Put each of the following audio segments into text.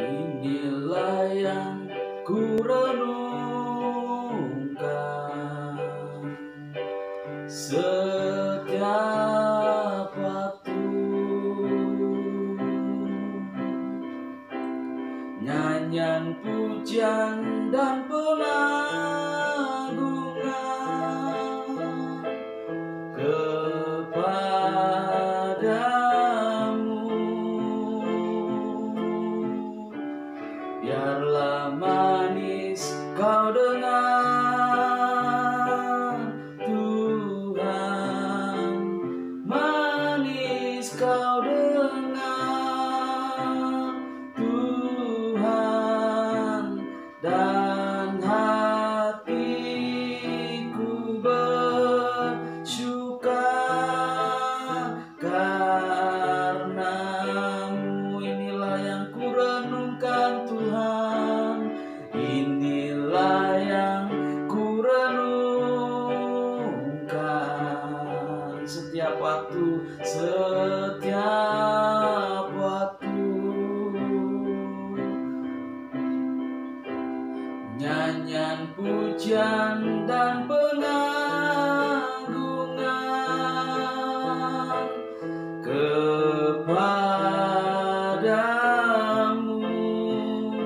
Inilah yang ku renungkan setiap waktu, nyanyian pujian dan pengagungan kepadamu. Biarlah manis kau dengar Tuhan, manis kau dengar Tuhan, dan hatiku bersuka karenamu. Inilah yang ku renungkan Tuhan, inilah yang ku renungkan setiap waktu, setiap waktu. Nyanyian pujian dan pengagungan kepadamu.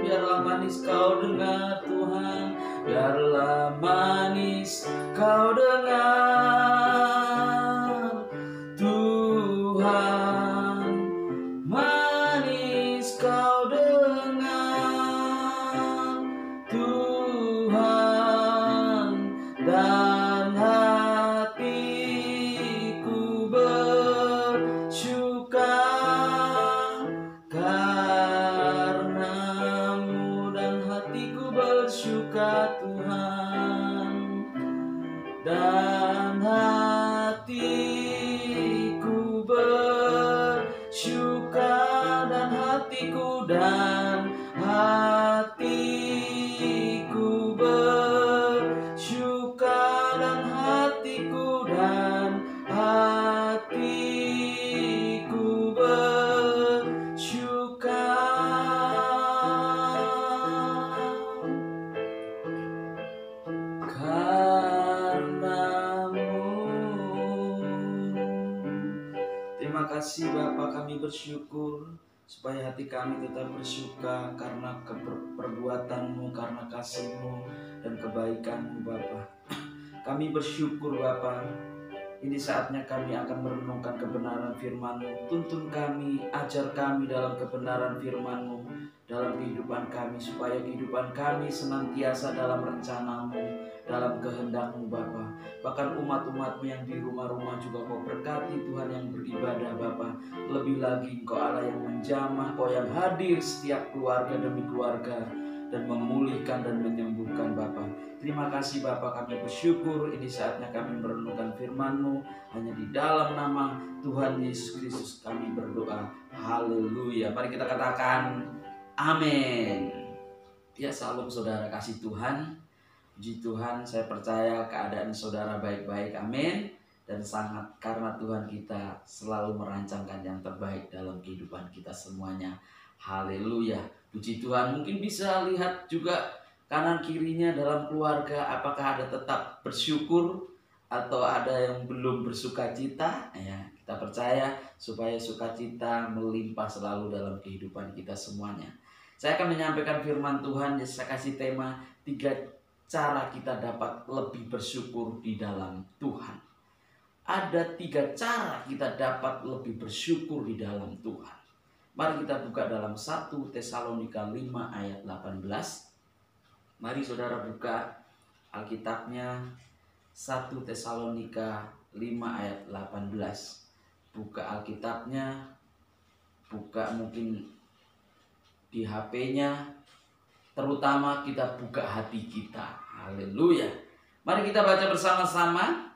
Biarlah manis kau dengar Tuhan, biarlah manis kau dengar Tuhan, manis kau dengar Tuhan, dan hatiku bersuka karenamu, dan hatiku bersuka Tuhan, dan hatiku bersuka, dan hatiku bersuka, dan hatiku bersuka karenamu. Terima kasih Bapa, kami bersyukur supaya hati kami tetap bersuka karena perbuatan-Mu, karena kasih-Mu dan kebaikan-Mu Bapa. Kami bersyukur Bapa, ini saatnya kami akan merenungkan kebenaran firman-Mu. Tuntun kami, ajar kami dalam kebenaran firman-Mu dalam kehidupan kami, supaya kehidupan kami senantiasa dalam rencana-Mu, dalam kehendak-Mu Bapa. Bahkan umat-umat-Mu yang di rumah-rumah juga Kau berkati Tuhan, yang beribadah Bapa. Lebih lagi Engkau Allah yang menjamah, Kau yang hadir setiap keluarga demi keluarga dan memulihkan dan menyembuhkan Bapa. Terima kasih Bapa, kami bersyukur ini saatnya kami merenungkan firman-Mu. Hanya di dalam nama Tuhan Yesus Kristus kami berdoa. Haleluya. Mari kita katakan amin. Ya, salam saudara kasih Tuhan. Puji Tuhan, saya percaya keadaan saudara baik-baik. Amin. Dan sangat karena Tuhan kita selalu merancangkan yang terbaik dalam kehidupan kita semuanya. Haleluya. Puji Tuhan. Mungkin bisa lihat juga kanan kirinya dalam keluarga, apakah ada tetap bersyukur atau ada yang belum bersuka cita. Ya, kita percaya supaya sukacita melimpah selalu dalam kehidupan kita semuanya. Saya akan menyampaikan firman Tuhan. Saya kasih tema 3 cara kita dapat lebih bersyukur di dalam Tuhan. Ada 3 cara kita dapat lebih bersyukur di dalam Tuhan. Mari kita buka dalam 1 Tesalonika 5 ayat 18. Mari saudara buka Alkitabnya, 1 Tesalonika 5 ayat 18. Buka Alkitabnya, buka mungkin di HP-nya, terutama kita buka hati kita. Haleluya. Mari kita baca bersama-sama.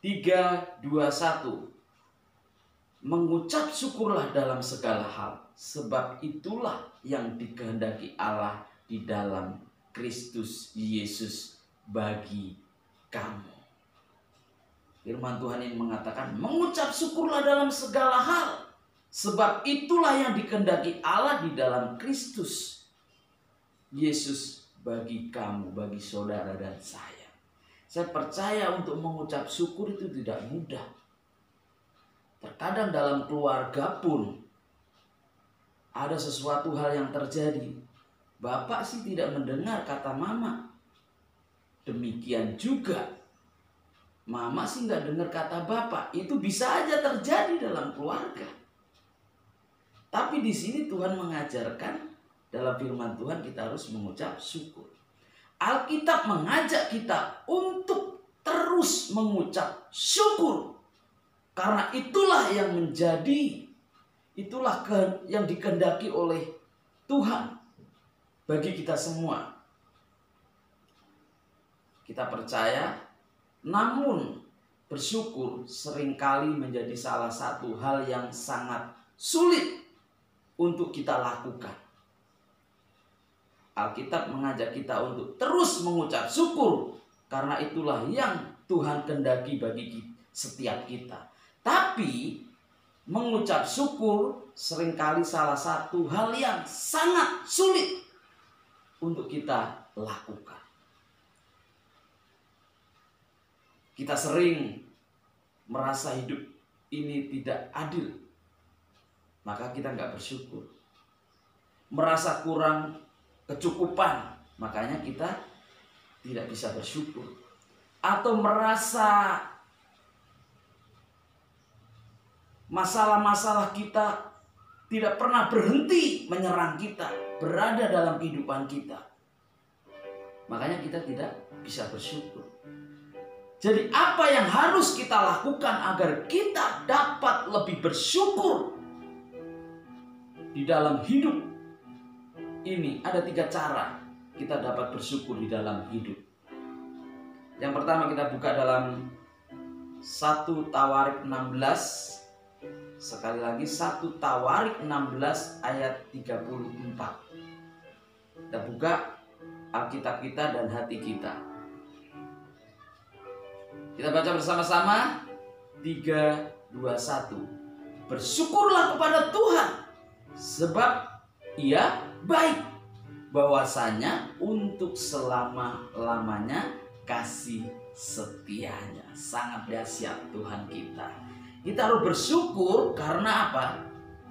3, 2, 1. Mengucap syukurlah dalam segala hal, sebab itulah yang dikehendaki Allah di dalam Kristus Yesus bagi kamu. Firman Tuhan ini mengatakan, mengucap syukurlah dalam segala hal, Sebab itulah yang dikehendaki Allah di dalam Kristus Yesus bagi kamu, bagi saudara dan saya. Saya percaya untuk mengucap syukur itu tidak mudah. Terkadang dalam keluarga pun ada sesuatu hal yang terjadi. Bapak sih tidak mendengar kata mama. Demikian juga mama sih nggak dengar kata bapak. Itu bisa aja terjadi dalam keluarga. Tapi di sini Tuhan mengajarkan, dalam firman Tuhan kita harus mengucap syukur. Alkitab mengajak kita untuk terus mengucap syukur. Karena itulah yang menjadi, itulah yang dikehendaki oleh Tuhan bagi kita semua. Kita percaya, namun bersyukur seringkali menjadi salah satu hal yang sangat sulit untuk kita lakukan. Alkitab mengajak kita untuk terus mengucap syukur, karena itulah yang Tuhan kehendaki bagi setiap kita. Tapi mengucap syukur seringkali salah satu hal yang sangat sulit untuk kita lakukan. Kita sering merasa hidup ini tidak adil, maka kita nggak bersyukur. Merasa kurang kecukupan, makanya kita tidak bisa bersyukur. Atau merasa masalah-masalah kita tidak pernah berhenti menyerang kita, berada dalam kehidupan kita, makanya kita tidak bisa bersyukur. Jadi apa yang harus kita lakukan agar kita dapat lebih bersyukur di dalam hidup ini? Ada 3 cara kita dapat bersyukur di dalam hidup. Yang pertama, kita buka dalam 1 Tawarik 16. Sekali lagi 1 Tawarik 16 ayat 34. Kita buka Alkitab kita dan hati kita. Kita baca bersama-sama. 3, 2, 1. Bersyukurlah kepada Tuhan, sebab Ia baik, bahwasanya untuk selama-lamanya kasih setianya. Sangat dahsyat Tuhan kita. Kita harus bersyukur karena apa?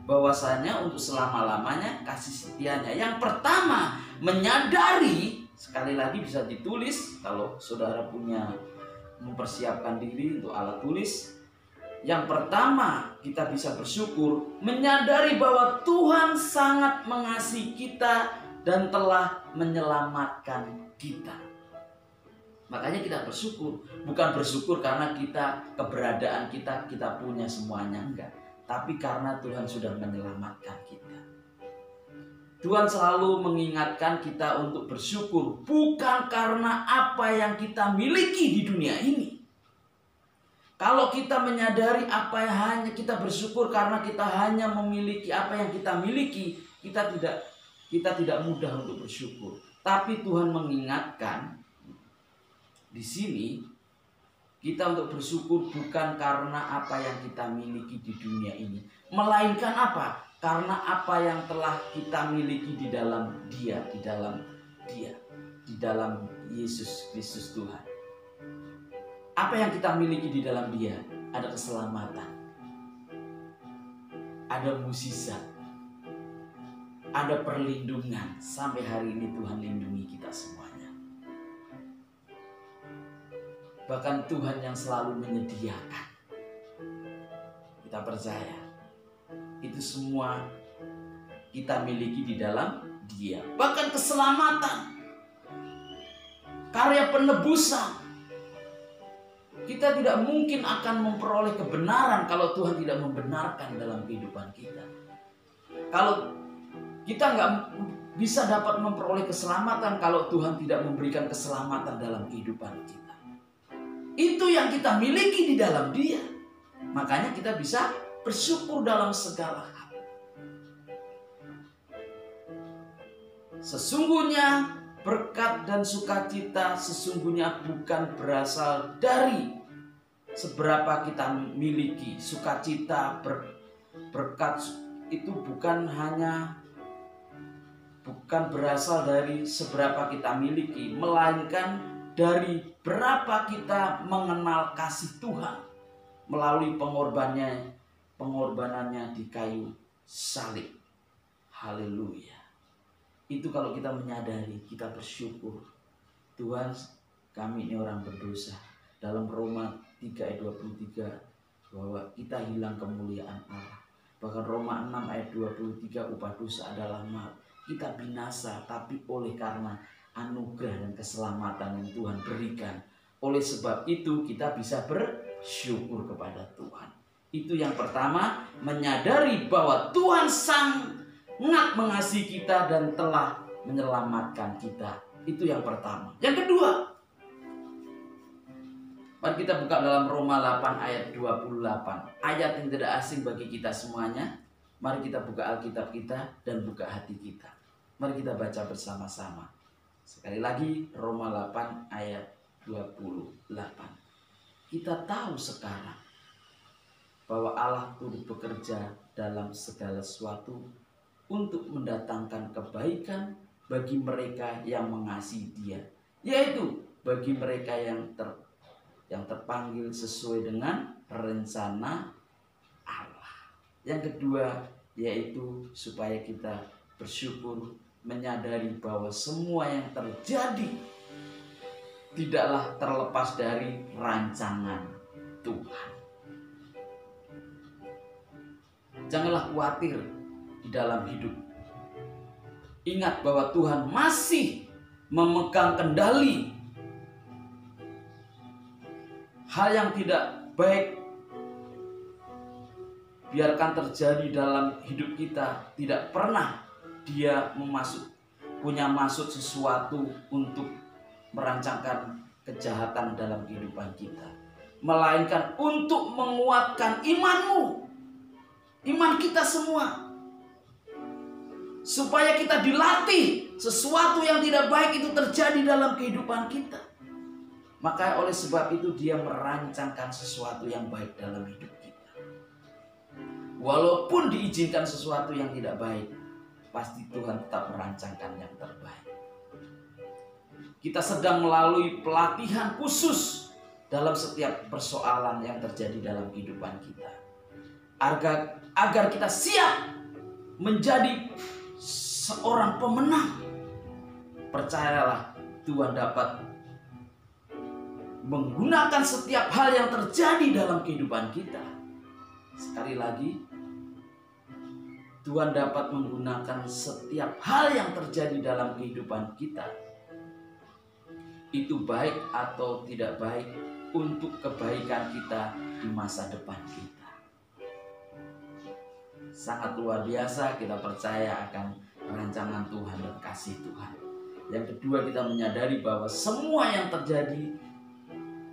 Bahwasanya untuk selama-lamanya kasih setianya. Yang pertama, menyadari, sekali lagi bisa ditulis kalau saudara punya mempersiapkan diri untuk alat tulis. Yang pertama, kita bisa bersyukur menyadari bahwa Tuhan sangat mengasihi kita dan telah menyelamatkan kita. Makanya kita bersyukur. Bukan bersyukur karena keberadaan kita punya semuanya, enggak. Tapi karena Tuhan sudah menyelamatkan kita. Tuhan selalu mengingatkan kita untuk bersyukur bukan karena apa yang kita miliki di dunia ini. Kalau kita menyadari apa yang hanya kita bersyukur karena kita hanya memiliki apa yang kita miliki, kita tidak mudah untuk bersyukur. Tapi Tuhan mengingatkan di sini kita untuk bersyukur bukan karena apa yang kita miliki di dunia ini, melainkan apa? Karena apa yang telah kita miliki di dalam Dia, di dalam Yesus Kristus Tuhan. Apa yang kita miliki di dalam Dia? Ada keselamatan, ada mukjizat, ada perlindungan. Sampai hari ini Tuhan lindungi kita semuanya. Bahkan Tuhan yang selalu menyediakan. Kita percaya itu semua kita miliki di dalam Dia. Bahkan keselamatan, karya penebusan. Kita tidak mungkin akan memperoleh kebenaran kalau Tuhan tidak membenarkan dalam kehidupan kita. Kalau kita nggak bisa dapat memperoleh keselamatan kalau Tuhan tidak memberikan keselamatan dalam kehidupan kita. Itu yang kita miliki di dalam Dia. Makanya kita bisa bersyukur dalam segala hal. Sesungguhnya berkat dan sukacita sesungguhnya bukan berasal dari seberapa kita miliki. Sukacita berkat itu bukan berasal dari seberapa kita miliki, melainkan dari berapa kita mengenal kasih Tuhan melalui pengorbanannya di kayu salib. Haleluya. Itu kalau kita menyadari, kita bersyukur. Tuhan, kami ini orang berdosa. Dalam Roma 3 ayat 23 bahwa kita hilang kemuliaan Allah. Bahkan Roma 6 ayat 23 upah dosa adalah maut. Kita binasa, tapi oleh karena anugerah dan keselamatan yang Tuhan berikan. Oleh sebab itu kita bisa bersyukur kepada Tuhan. Itu yang pertama, menyadari bahwa Tuhan sangat mengasihi kita dan telah menyelamatkan kita. Itu yang pertama. Yang kedua, mari kita buka dalam Roma 8 ayat 28. Ayat yang tidak asing bagi kita semuanya. Mari kita buka Alkitab kita dan buka hati kita. Mari kita baca bersama-sama. Sekali lagi Roma 8 ayat 28. Kita tahu sekarang bahwa Allah turut bekerja dalam segala sesuatu untuk mendatangkan kebaikan bagi mereka yang mengasihi Dia, yaitu bagi mereka yang terpanggil sesuai dengan rencana Allah. Yang kedua yaitu supaya kita bersyukur, menyadari bahwa semua yang terjadi tidaklah terlepas dari rancangan Tuhan. Janganlah khawatir di dalam hidup. Ingat bahwa Tuhan masih memegang kendali. Hal yang tidak baik biarkan terjadi dalam hidup kita. Tidak pernah Dia punya maksud sesuatu untuk merancangkan kejahatan dalam kehidupan kita, melainkan untuk menguatkan imanmu, iman kita semua, supaya kita dilatih sesuatu yang tidak baik itu terjadi dalam kehidupan kita. Maka oleh sebab itu Dia merancangkan sesuatu yang baik dalam hidup kita. Walaupun diizinkan sesuatu yang tidak baik, pasti Tuhan tetap merancangkan yang terbaik. Kita sedang melalui pelatihan khusus dalam setiap persoalan yang terjadi dalam kehidupan kita. Agar kita siap menjadi seorang pemenang. Percayalah, Tuhan dapat menggunakan setiap hal yang terjadi dalam kehidupan kita. Sekali lagi, Tuhan dapat menggunakan setiap hal yang terjadi dalam kehidupan kita. Itu baik atau tidak baik untuk kebaikan kita di masa depan kita. Sangat luar biasa kita percaya akan rancangan Tuhan dan kasih Tuhan. Yang kedua, kita menyadari bahwa semua yang terjadi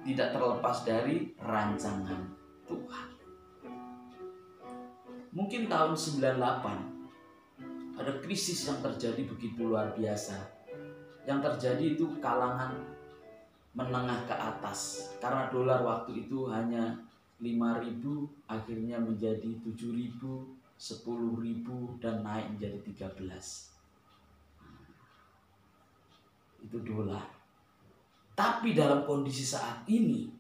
tidak terlepas dari rancangan Tuhan. Mungkin tahun 98 ada krisis yang terjadi begitu luar biasa. Yang terjadi itu kalangan menengah ke atas. Karena dolar waktu itu hanya 5.000, akhirnya menjadi 7.000, 10.000 dan naik menjadi 13. Itu dolar. Tapi dalam kondisi saat ini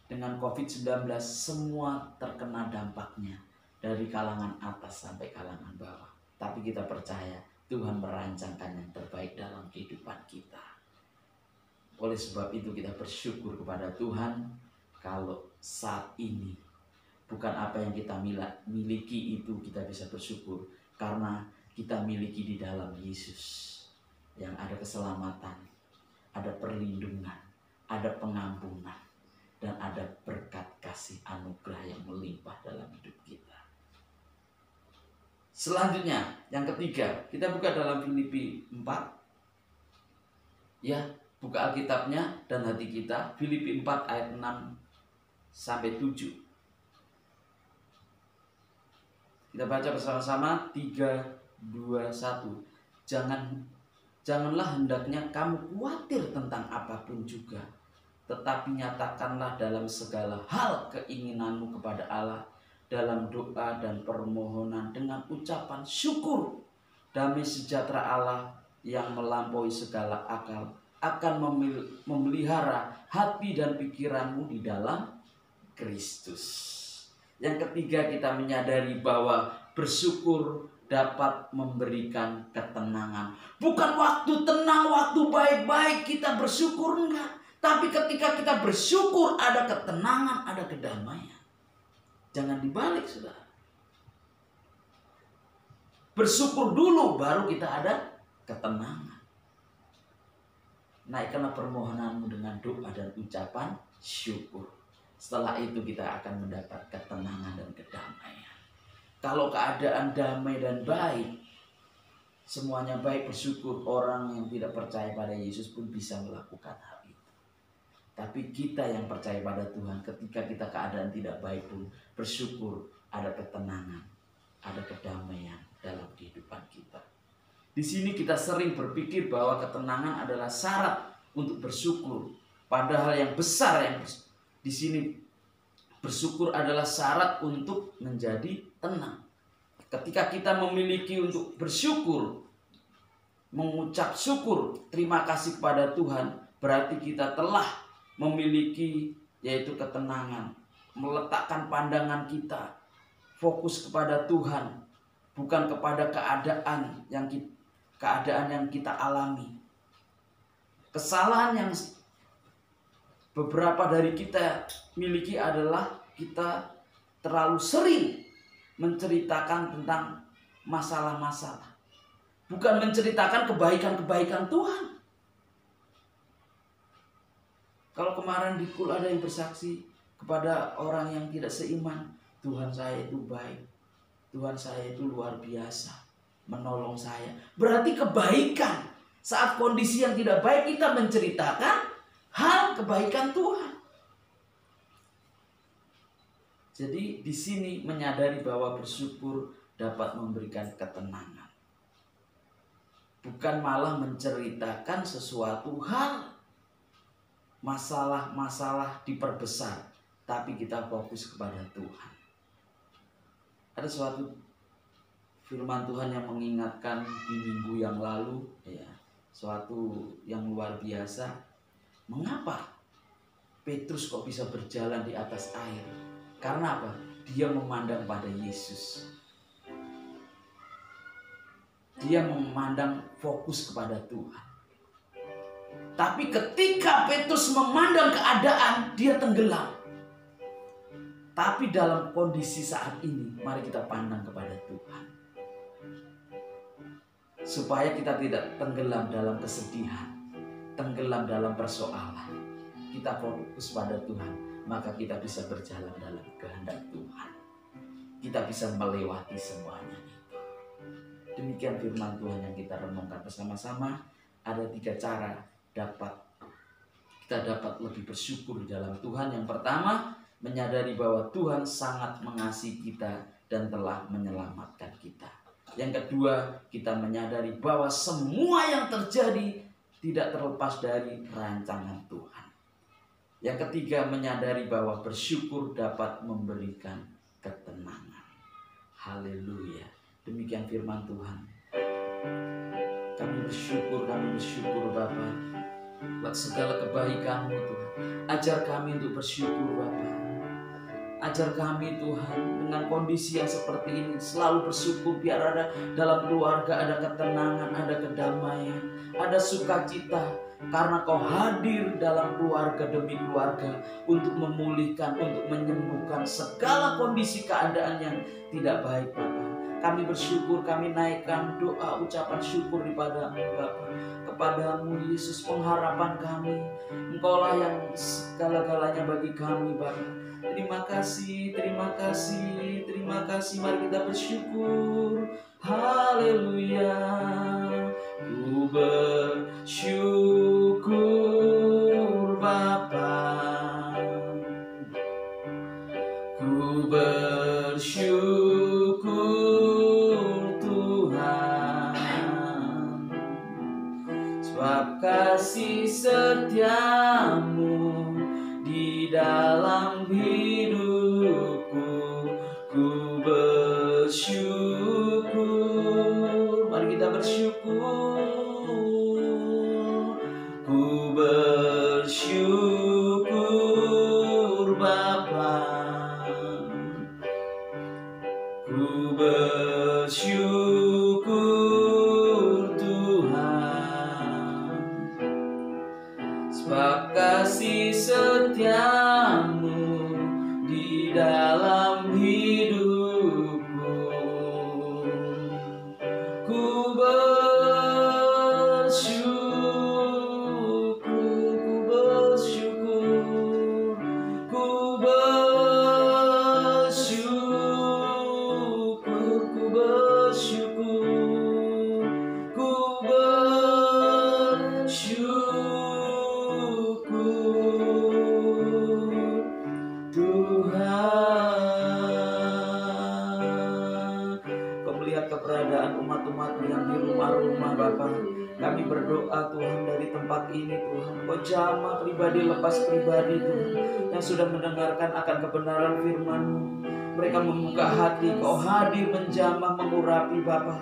dengan COVID-19 semua terkena dampaknya dari kalangan atas sampai kalangan bawah. Tapi kita percaya Tuhan merancangkan yang terbaik dalam kehidupan kita. Oleh sebab itu kita bersyukur kepada Tuhan kalau saat ini bukan apa yang kita miliki itu kita bisa bersyukur, karena kita miliki di dalam Yesus yang ada keselamatan, ada perlindungan, ada pengampunan, dan ada berkat kasih anugerah yang melimpah dalam hidup kita. Selanjutnya, yang ketiga, kita buka dalam Filipi 4. Ya, buka Alkitabnya dan hati kita. Filipi 4 ayat 6 sampai 7. Kita baca bersama-sama. 3, 2, 1. Janganlah hendaknya kamu khawatir tentang apapun juga, tetapi nyatakanlah dalam segala hal keinginanmu kepada Allah dalam doa dan permohonan dengan ucapan syukur. Damai sejahtera Allah yang melampaui segala akal akan memelihara hati dan pikiranmu di dalam Kristus. Yang ketiga, kita menyadari bahwa bersyukur dapat memberikan ketenangan. Bukan waktu tenang, waktu baik-baik kita bersyukur, enggak. Tapi ketika kita bersyukur ada ketenangan, ada kedamaian. Jangan dibalik, saudara. Bersyukur dulu baru kita ada ketenangan. Naikkanlah permohonanmu dengan doa dan ucapan syukur. Setelah itu kita akan mendapat ketenangan dan kedamaian. Kalau keadaan damai dan baik, semuanya baik, bersyukur. Orang yang tidak percaya pada Yesus pun bisa melakukan hal itu. Tapi kita yang percaya pada Tuhan, ketika kita keadaan tidak baik pun bersyukur, ada ketenangan, ada kedamaian dalam kehidupan kita. Di sini kita sering berpikir bahwa ketenangan adalah syarat untuk bersyukur. Padahal yang besar yang di sini bersyukur adalah syarat untuk menjadi tenang. Ketika kita memiliki untuk bersyukur, mengucap syukur, terima kasih kepada Tuhan, berarti kita telah memiliki yaitu ketenangan, meletakkan pandangan kita fokus kepada Tuhan, bukan kepada keadaan yang kita alami. Kesalahan yang beberapa dari kita miliki adalah kita terlalu sering menceritakan tentang masalah-masalah, bukan menceritakan kebaikan-kebaikan Tuhan. Kalau kemarin di KUL ada yang bersaksi kepada orang yang tidak seiman, Tuhan saya itu baik, Tuhan saya itu luar biasa, menolong saya. Berarti kebaikan. Saat kondisi yang tidak baik kita menceritakan hal kebaikan Tuhan. Jadi di sini menyadari bahwa bersyukur dapat memberikan ketenangan. Bukan malah menceritakan sesuatu hal, masalah-masalah diperbesar, tapi kita fokus kepada Tuhan. Ada suatu firman Tuhan yang mengingatkan di minggu yang lalu, ya, suatu yang luar biasa. Mengapa Petrus kok bisa berjalan di atas air? Karena apa? Dia memandang pada Yesus. Dia memandang fokus kepada Tuhan. Tapi ketika Petrus memandang keadaan, dia tenggelam. Tapi dalam kondisi saat ini, mari kita pandang kepada Tuhan. Supaya kita tidak tenggelam dalam kesedihan, tenggelam dalam persoalan. Kita fokus pada Tuhan, maka kita bisa berjalan dalam kehendak Tuhan. Kita bisa melewati semuanya itu. Demikian firman Tuhan yang kita renungkan bersama-sama. Ada 3 cara kita dapat lebih bersyukur di dalam Tuhan. Yang pertama, menyadari bahwa Tuhan sangat mengasihi kita dan telah menyelamatkan kita. Yang kedua, kita menyadari bahwa semua yang terjadi tidak terlepas dari rancangan Tuhan. Yang ketiga, menyadari bahwa bersyukur dapat memberikan ketenangan. Haleluya. Demikian firman Tuhan. Kami bersyukur Bapa, buat segala kebaikan-Mu Tuhan. Ajar kami untuk bersyukur Bapa. Ajar kami Tuhan dengan kondisi yang seperti ini selalu bersyukur, biar ada dalam keluarga ada ketenangan, ada kedamaian, ada sukacita. Karena Kau hadir dalam keluarga demi keluarga untuk memulihkan, untuk menyembuhkan segala kondisi keadaan yang tidak baik Bapa. Kami bersyukur, kami naikkan doa ucapan syukur daripada Bapa. Kepadamu Yesus pengharapan kami. Engkaulah yang segala-galanya bagi kami Bapa. Terima kasih, terima kasih, terima kasih. Mari kita bersyukur. Haleluya. Ku bersyukur Bapa. Ku bersyukur Tuhan. Sebab kasih setiamu di dalam hidupku, ku bersyukur Tuhan, sebab kasih setiamu di dalam hidupku. Ku bersyukur, ku bersyukur, ku bersyukur, ku bersyukur, ku bersyukur Tuhan. Kau melihat keberadaan umat-umat-Mu yang di rumah-rumah Bapa. Kami berdoa Tuhan dari tempat ini Tuhan. Kau jamah pribadi lepas pribadi Tuhan, yang sudah mendengarkan akan kebenaran firman-Mu. Mereka membuka hati, Kau hadir menjamah mengurapi Bapa.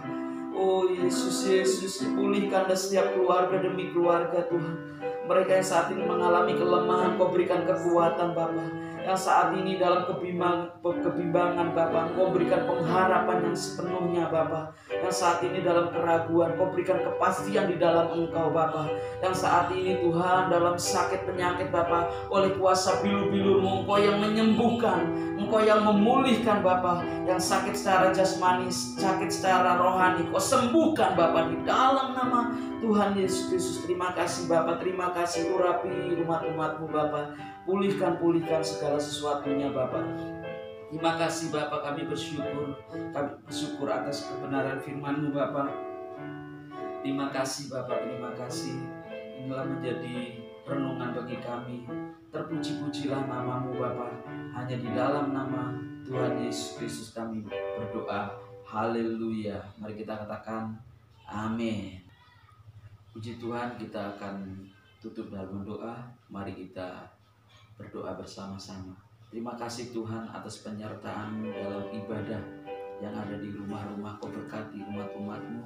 Oh Yesus, Yesus, pulihkanlah setiap keluarga demi keluarga Tuhan. Mereka yang saat ini mengalami kelemahan, Kau berikan kekuatan Bapa. Yang saat ini dalam kebimbangan Bapa, Kau berikan pengharapan yang sepenuhnya Bapa. Yang saat ini dalam keraguan, Kau berikan kepastian di dalam Engkau Bapa. Yang saat ini Tuhan dalam sakit penyakit Bapa, oleh kuasa bilu-bilu-Mu Engkau yang menyembuhkan, Engkau yang memulihkan Bapa. Yang sakit secara jasmani, sakit secara rohani, Kau sembuhkan Bapa di dalam nama Tuhan Yesus Kristus. Terima kasih Bapa, terima kasih. Urapi umat-umat-Mu Bapa. Pulihkan segala sesuatunya Bapa. Terima kasih Bapa, kami bersyukur atas kebenaran firman-Mu Bapa. Terima kasih Bapa, terima kasih. Inilah menjadi renungan bagi kami. Terpuji-pujilah nama-Mu Bapa. Hanya di dalam nama Tuhan Yesus Kristus kami berdoa. Haleluya. Mari kita katakan amin. Puji Tuhan, kita akan tutup dalam doa. Mari kita berdoa bersama-sama. Terima kasih Tuhan atas penyertaan-Mu dalam ibadah yang ada di rumah-rumah. Kau berkati umat-umat-Mu,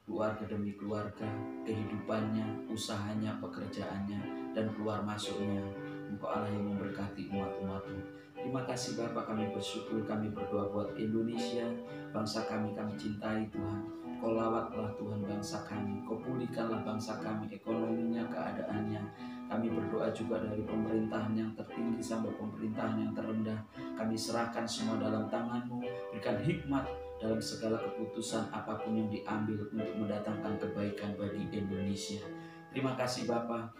keluarga demi keluarga, kehidupannya, usahanya, pekerjaannya, dan keluar masuknya. Engkau Allah yang memberkati umat-umat-Mu. Terima kasih Bapa, kami bersyukur, kami berdoa buat Indonesia, bangsa kami cintai Tuhan. Kau lawatlah Tuhan bangsa kami, Kau pulihkanlah bangsa kami, ekonominya, keadaannya. Kami berdoa juga dari pemerintahan yang tertinggi sampai pemerintahan yang terendah. Kami serahkan semua dalam tangan-Mu. Berikan hikmat dalam segala keputusan apapun yang diambil untuk mendatangkan kebaikan bagi Indonesia. Terima kasih Bapa.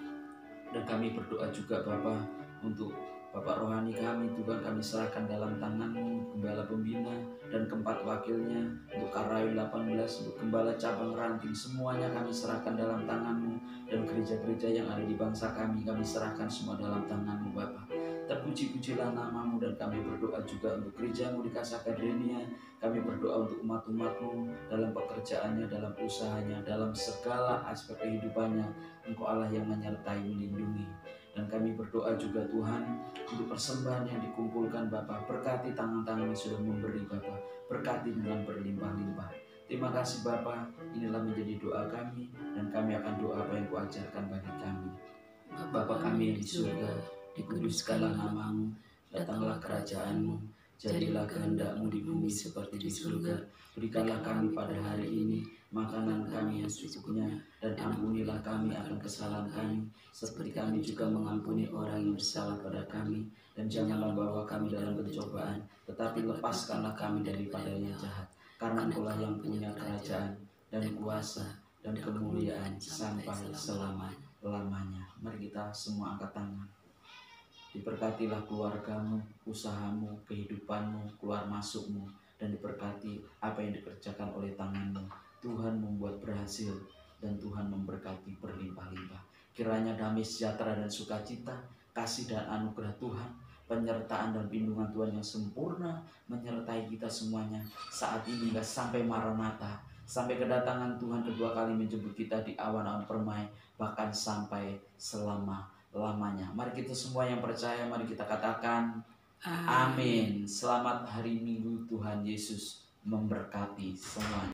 Dan kami berdoa juga Bapa untuk Bapak rohani kami, Tuhan kami serahkan dalam tangan-Mu, Gembala Pembina dan keempat wakilnya, untuk Karayu 18, untuk Gembala Cabang Ranting, semuanya kami serahkan dalam tangan-Mu. Dan gereja-gereja yang ada di bangsa kami serahkan semua dalam tangan-Mu Bapa. Terpuji-pujilah nama-Mu, dan kami berdoa juga untuk gereja-Mu di Kasakadenia. Kami berdoa untuk umat-umat-Mu dalam pekerjaannya, dalam usahanya, dalam segala aspek kehidupannya. Engkau Allah yang menyertai, melindungi. Dan kami berdoa juga Tuhan untuk persembahan yang dikumpulkan Bapa. Berkati tangan-tangan yang sudah memberi Bapa. Berkati dengan berlimpah-limpah. Terima kasih Bapa. Inilah menjadi doa kami. Dan kami akan doa apa yang Kau ajarkan bagi kami. Bapa kami yang di surga, dikuduskanlah nama-Mu. Datanglah kerajaan-Mu. Jadilah kehendak-Mu di bumi seperti di surga. Berikanlah kami pada hari ini makanan kami yang secukupnya, dan ampunilah kami akan kesalahan kami, seperti kami juga mengampuni orang yang bersalah pada kami. Dan janganlah bawa kami dalam pencobaan, tetapi lepaskanlah kami daripada yang jahat. Karena Engkau-lah yang punya kerajaan, dan kuasa, dan kemuliaan sampai selama-lamanya. Mari kita semua angkat tangan. Diberkatilah keluarga-Mu, usaha-Mu, kehidupan-Mu, keluar masuk-Mu, dan diberkati apa yang dikerjakan oleh tangan-Mu. Tuhan membuat berhasil, dan Tuhan memberkati berlimpah-limpah. Kiranya damai sejahtera dan sukacita, kasih dan anugerah Tuhan, penyertaan dan perlindungan Tuhan yang sempurna menyertai kita semuanya saat ini hingga sampai Maranatha, sampai kedatangan Tuhan kedua kali menjemput kita di awan-awan permai, bahkan sampai selama-lamanya. Mari kita semua yang percaya, mari kita katakan amin. Selamat hari Minggu, Tuhan Yesus memberkati semuanya.